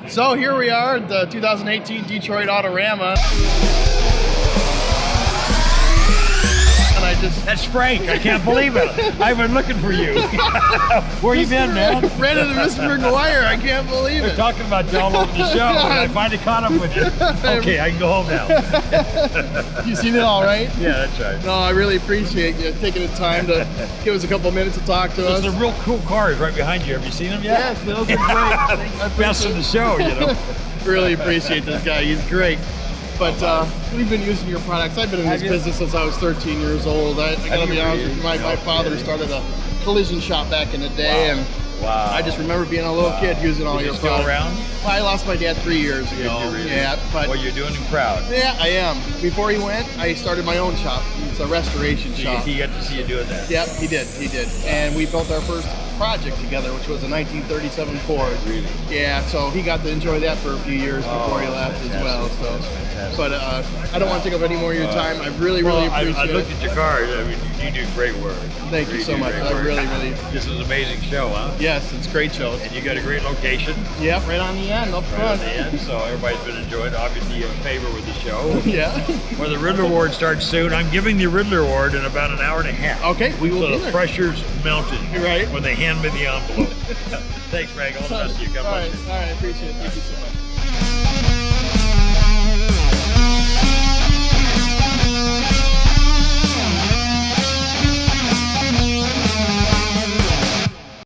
So here we are at the 2018 Detroit Autorama. And I just... That's Frank. I can't believe it. I've been looking for you. Where you been, man? Ran into Mr. Meguiar. I can't believe We're it. talking about downloading the show, and I finally caught up with you. Okay, I can go home now. You seen it all right? Yeah, that's right. No, I really appreciate you taking the time to give us a couple minutes to talk to us. There's some real cool cars right behind you. Have you seen them yet? Yes, those are great. I Best in the show, you know. Really appreciate this guy. He's great. But we've been using your products. I've been in this business since I was 13 years old. I gotta be honest with you, my father started a collision shop back in the day, and I just remember being a little kid using all your still products. around? I lost my dad 3 years ago. Really? Yeah, but well, you're doing him proud. yeah, I am. Before he went, I started my own shop. It's a restoration shop. He got to see you doing that. Yep, he did. And we built our first project together, which was a 1937 Ford. Really? Yeah, so he got to enjoy that for a few years before he left as well. So, but I don't want to take up any more of your time. I really appreciate I looked it. at your cars. I mean, you do great work. Thank you so much. I really. This is an amazing show, huh? Yes, it's a great show. And you got a great location. Yep, right on the end, up Right front. at the end, so everybody's been enjoying. Obviously, you have a favor with the show. Yeah. Well, the Riddler Award starts soon. I'm giving the Riddler Award in about an hour and a half. Okay, we will So be the there. pressure's mounted. Right. When they hand me the envelope. Thanks, Frank. All the best to you. God All bless right, you. all right, appreciate it. Thank you so much.